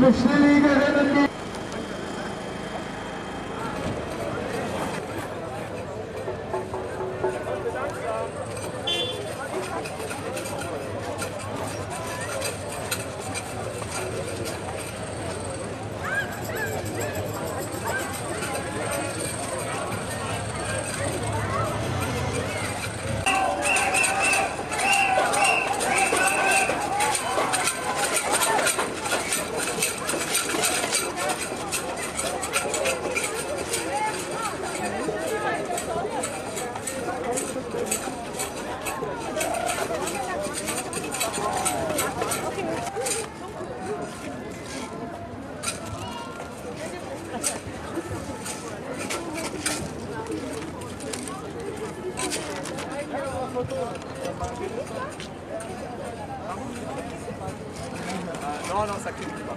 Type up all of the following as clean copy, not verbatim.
liebe Schneelegerinnen, Non, non, ça clique pas.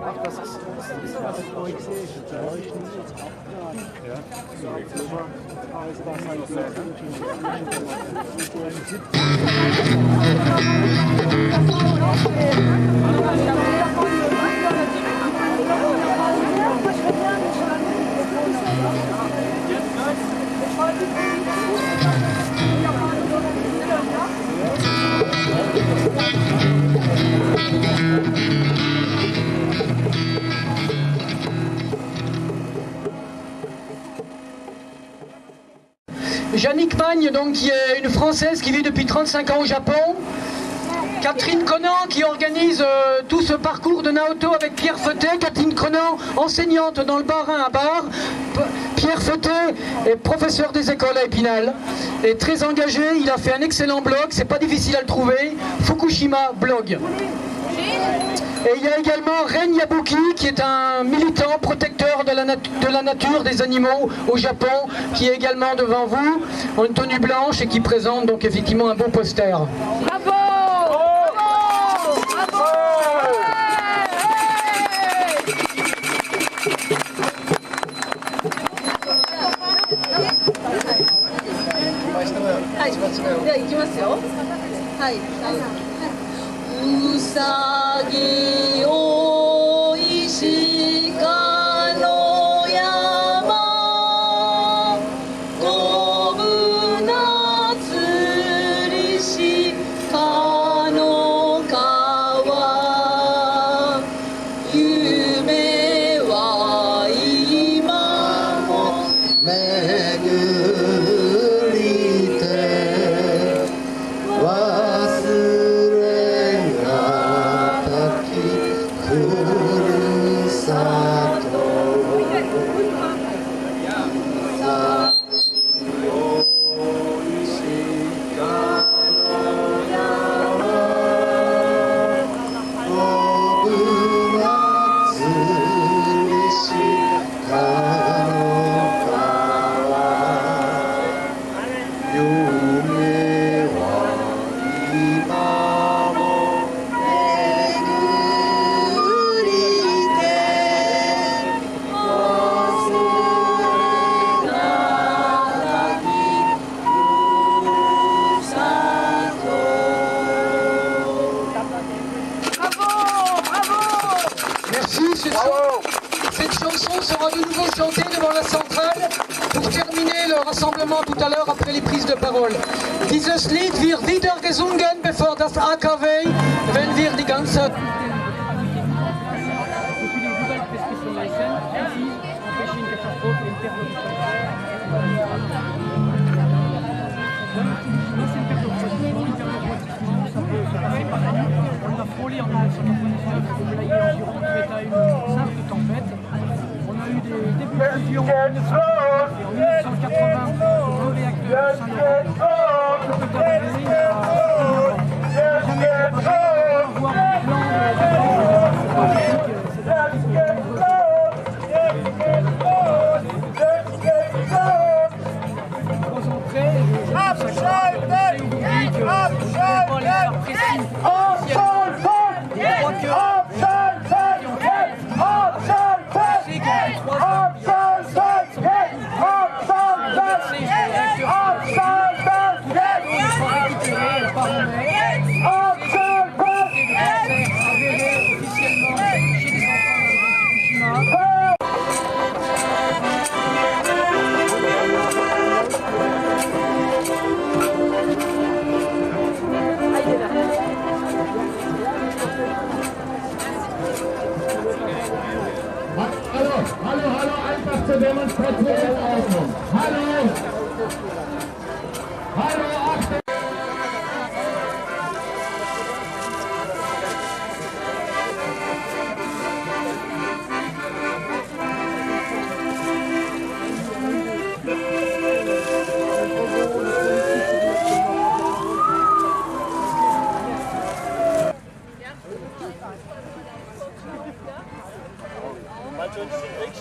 Ach, das ist was ich euch sehe, das leuchten jetzt auch gerade. Ja, so Oktober ist das halt so. Jannick Magne, donc, qui est une Française qui vit depuis 35 ans au Japon. Catherine Conan qui organise tout ce parcours de Naoto avec Pierre Feutet. Catherine Conan, enseignante dans le Bas-Rhin à Bar. Pierre Feutet est professeur des écoles à Épinal. Est très engagé, il a fait un excellent blog, c'est pas difficile à le trouver. Fukushima Blog. Et il y a également Ren Yabuki qui est un militant protecteur de la nature, des animaux au Japon, qui est également devant vous en une tenue blanche et qui présente donc effectivement un beau poster. Bravo!うさぎおいしかの山こぶなつりしか Cette chanson sera de nouveau chantée devant la centrale pour terminer le rassemblement tout à l'heure après les prises de parole. Dieses Lied wird wieder gesungen, bevor das AKW, wenn wir die ganze... On a frôlé en 1999 au Blaye environ, qui est à une simple tempête. On a eu des débuts de fusion en 1980 et en 1980, le réacteur de Saint-Laurent, le jamais été préparé pour avoir un plan Hallo, einfach zur Demonstration in Ordnung. Hallo! Achtung!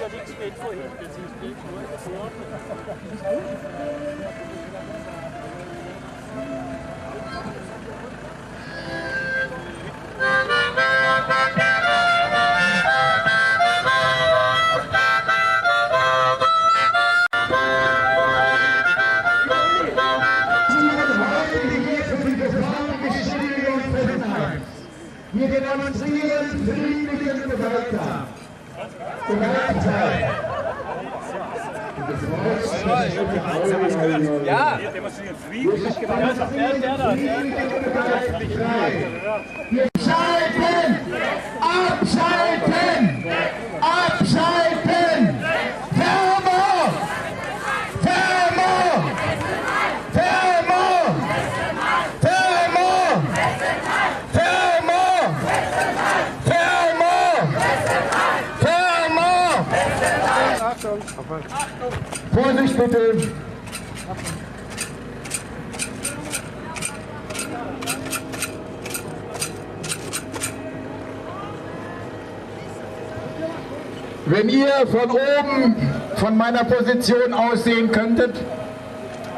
Ja, nichts geht vorhin. Das ist Wir demonstrieren friedlich und gewaltsam. Ja, wir demonstrieren friedlich. Abschalten! Abschalten! Abschalten! Thermo! Thermo! Thermo! Thermo! Thermo! Thermo! Vorsicht bitte! Wenn ihr von oben, von meiner Position aus sehen könntet,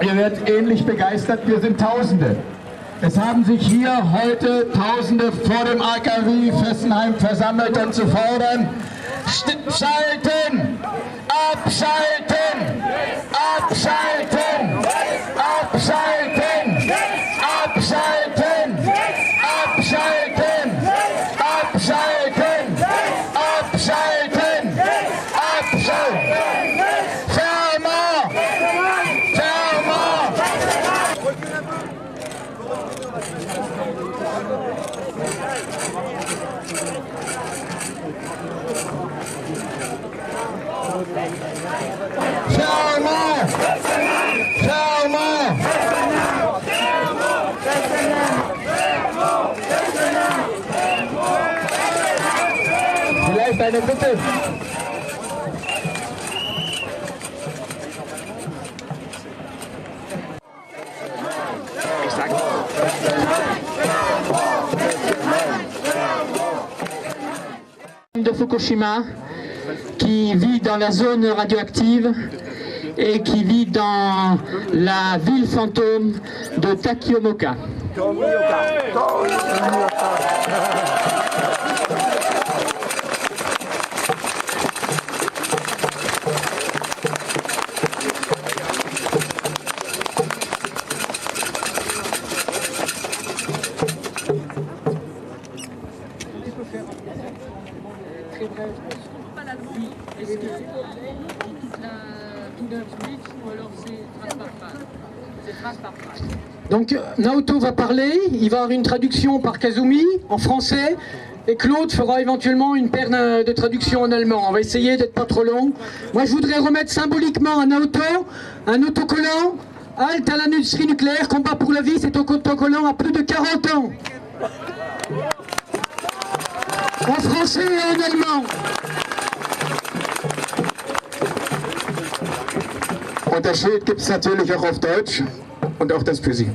ihr werdet ähnlich begeistert, wir sind Tausende. Es haben sich hier heute Tausende vor dem AKW Fessenheim versammelt, um zu fordern, schalten! Abschalten! Abschalten! Abschalten! Abschalten! Abschalten! Abschalten! Abschalten! Abschalten! Thermo! Thermo! Thermo! Thermo! Vielleicht eine Bitte. De Fukushima qui vit dans la zone radioactive et qui vit dans la ville fantôme de Takiomoka. très bref. Oui, est-ce que c'est tout d'un switch ou alors c'est trace par trace? C'est trace par trace. Donc Naoto va parler, il va avoir une traduction par Kazumi en français et Claude fera éventuellement une paire de traductions en allemand. On va essayer d'être pas trop long. Moi je voudrais remettre symboliquement à Naoto un autocollant. Halte à l'industrie nucléaire, combat pour la vie, cet autocollant a plus de 40 ans. En français et en allemand. Und das Schild gibt es natürlich auch auf Deutsch und auch das für Sie.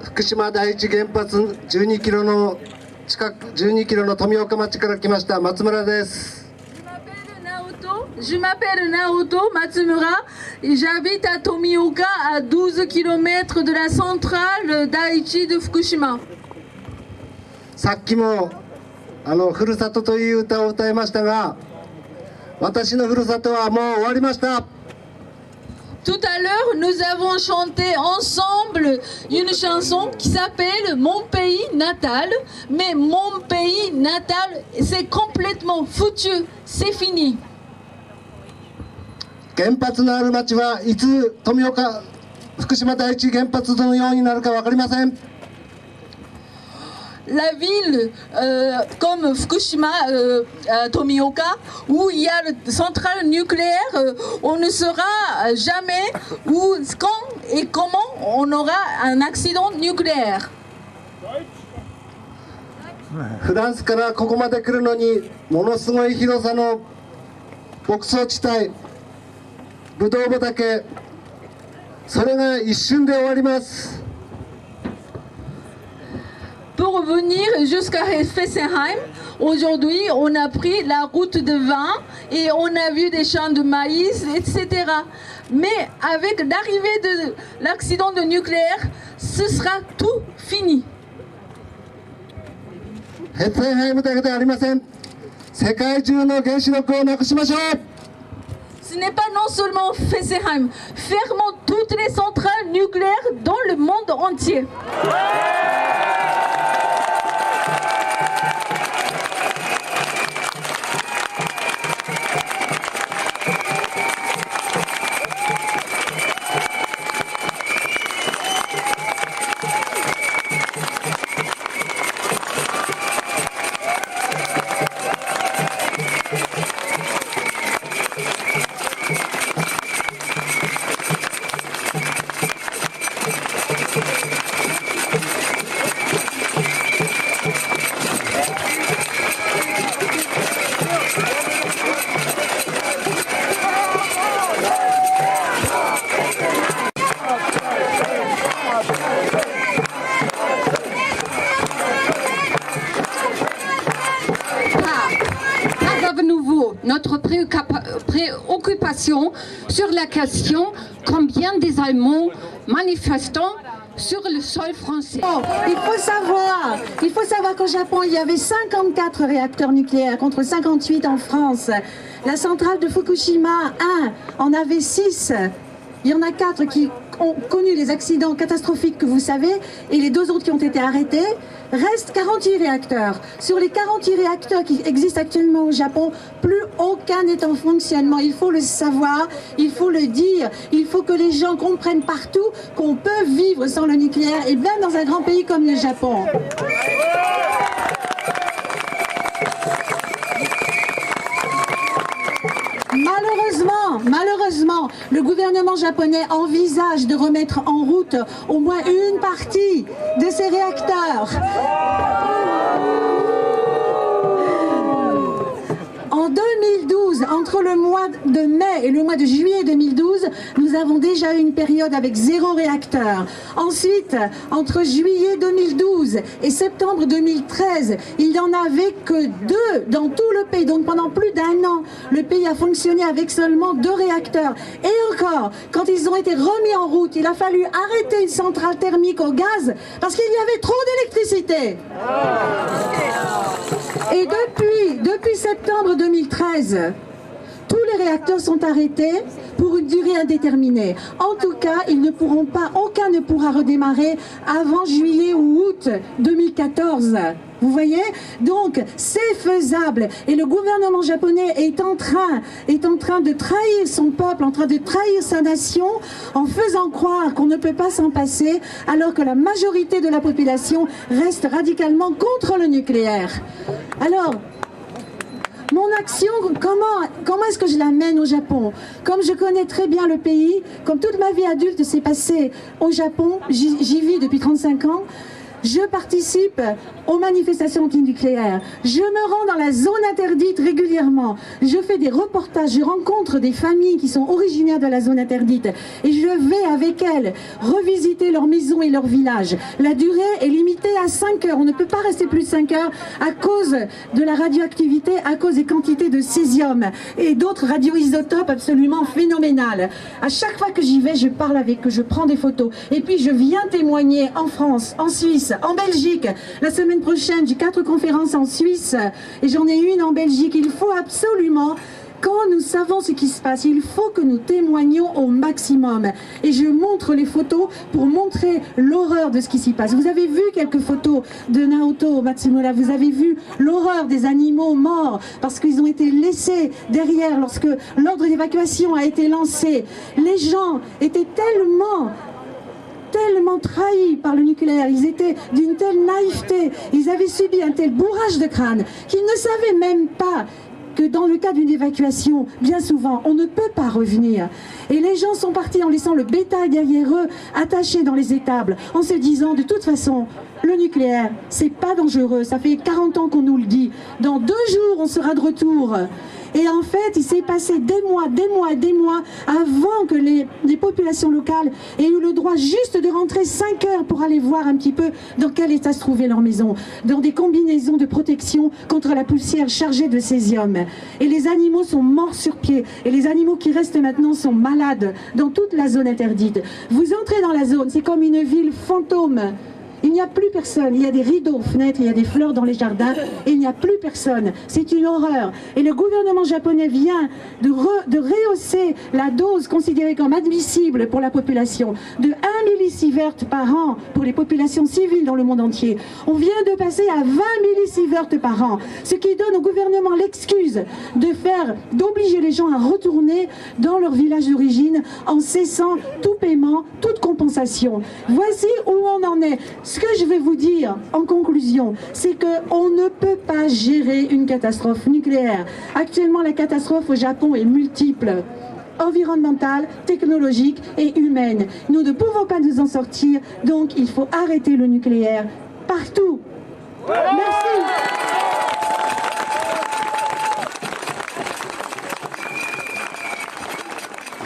福島第一原発12キロの近く12キロの富岡町から来ました松村です。Je m'appelle Naoto Matsumura et j'habite à Tomioka à 12 km de la centrale Daiichi de Fukushima. さっきもふるさとという歌を歌いましたが、私のふるさとはもう終わりました。 Tout à l'heure, nous avons chanté ensemble une chanson qui s'appelle Mon pays natal. Mais mon pays natal, c'est complètement foutu, c'est fini. 原発のある町はいつ富岡、福島第一原発のようになるか分かりません。 La ville comme Fukushima, Tomioka, où il y a une centrale nucléaire, on ne saura jamais où, quand et comment on aura un accident nucléaire. フランスからここまで来るのにものすごい広さの牧草地帯、ブドウ畑、それが一瞬で終わります。 Pour venir jusqu'à Fessenheim, aujourd'hui on a pris la route de vin et on a vu des champs de maïs, etc. Mais avec l'arrivée de l'accident de nucléaire, ce sera tout fini. ヘッセンハイムだけではありません。世界中の原子力をなくしましょう。 Ce n'est pas non seulement Fessenheim, fermons toutes les centrales nucléaires dans le monde entier. Notre préoccupation sur la question combien des Allemands manifestants sur le sol français. Oh, il faut savoir qu'au Japon, il y avait 54 réacteurs nucléaires contre 58 en France. La centrale de Fukushima 1 en avait 6. Il y en a 4 qui ont connu les accidents catastrophiques que vous savez et les 2 autres qui ont été arrêtés. Restent 48 réacteurs. Sur les 48 réacteurs qui existent actuellement au Japon, plus aucun n'est en fonctionnement. Il faut le savoir, il faut le dire. Il faut que les gens comprennent partout qu'on peut vivre sans le nucléaire et même dans un grand pays comme le Japon. Malheureusement, le gouvernement japonais envisage de remettre en route au moins une partie de ces réacteurs. En 2012, entre le mois de mai et le mois de juillet 2012, nous avons déjà eu une période avec 0 réacteur. Ensuite, entre juillet 2012 et septembre 2013, il n'y en avait que 2 dans tout le pays. Donc pendant plus d'1 an, le pays a fonctionné avec seulement 2 réacteurs. Et encore, quand ils ont été remis en route, il a fallu arrêter une centrale thermique au gaz parce qu'il y avait trop d'électricité. Et depuis septembre 2013, Tous les réacteurs sont arrêtés pour une durée indéterminée. En tout cas, ils ne pourront pas, aucun ne pourra redémarrer avant juillet ou août 2014. Vous voyez? Donc, c'est faisable. Et le gouvernement japonais est en train de trahir son peuple, en train de trahir sa nation, en faisant croire qu'on ne peut pas s'en passer, alors que la majorité de la population reste radicalement contre le nucléaire. Alors, mon action, comment est-ce que je la mène au Japon? Comme je connais très bien le pays, comme toute ma vie adulte s'est passée au Japon, j'y vis depuis 35 ans, je participe aux manifestations antinucléaires. Je me rends dans la zone interdite régulièrement. Je fais des reportages, je rencontre des familles qui sont originaires de la zone interdite et je vais avec elles revisiter leurs maisons et leurs villages. La durée est limitée à 5 heures. On ne peut pas rester plus de 5 heures à cause de la radioactivité, à cause des quantités de césium et d'autres radioisotopes absolument phénoménales. À chaque fois que j'y vais, je parle avec eux, je prends des photos et puis je viens témoigner en France, en Suisse, en Belgique. La semaine prochaine, j'ai 4 conférences en Suisse et j'en ai une en Belgique. Il faut absolument, quand nous savons ce qui se passe, il faut que nous témoignions au maximum. Et je montre les photos pour montrer l'horreur de ce qui s'y passe. Vous avez vu quelques photos de Naoto Matsumoto, vous avez vu l'horreur des animaux morts parce qu'ils ont été laissés derrière lorsque l'ordre d'évacuation a été lancé. Les gens étaient tellement trahis par le nucléaire, ils étaient d'une telle naïveté, ils avaient subi un tel bourrage de crâne qu'ils ne savaient même pas que dans le cas d'une évacuation, bien souvent, on ne peut pas revenir. Et les gens sont partis en laissant le bétail derrière eux, attachés dans les étables, en se disant, de toute façon, le nucléaire, c'est pas dangereux, ça fait 40 ans qu'on nous le dit, dans 2 jours, on sera de retour. Et en fait, il s'est passé des mois avant que les populations locales aient eu le droit juste de rentrer 5 heures pour aller voir un petit peu dans quel état se trouvait leur maison, dans des combinaisons de protection contre la poussière chargée de césium. Et les animaux sont morts sur pied. Et les animaux qui restent maintenant sont malades dans toute la zone interdite. Vous entrez dans la zone, c'est comme une ville fantôme. Il n'y a plus personne, il y a des rideaux aux fenêtres, il y a des fleurs dans les jardins et il n'y a plus personne. C'est une horreur. Et le gouvernement japonais vient de rehausser la dose considérée comme admissible pour la population de 1 millisievert par an pour les populations civiles dans le monde entier. On vient de passer à 20 millisievert par an, ce qui donne au gouvernement l'excuse d'obliger les gens à retourner dans leur village d'origine en cessant tout paiement, toute compensation. Voici où on en est. Ce que je vais vous dire en conclusion, c'est qu'on ne peut pas gérer une catastrophe nucléaire. Actuellement, la catastrophe au Japon est multiple, environnementale, technologique et humaine. Nous ne pouvons pas nous en sortir, donc il faut arrêter le nucléaire partout. Merci.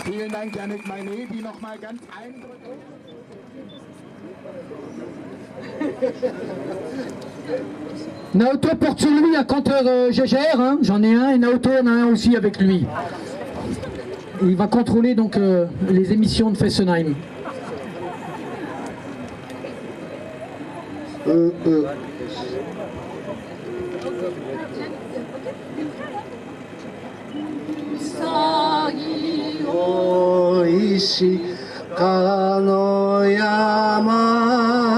Vielen Dank, Jannik Meine, die noch mal ganz eindrücklich. Naoto porte sur lui un compteur GGR, hein, j'en ai un, et Naoto en a un aussi avec lui. Et il va contrôler donc les émissions de Fessenheim. Oishi Kano Yama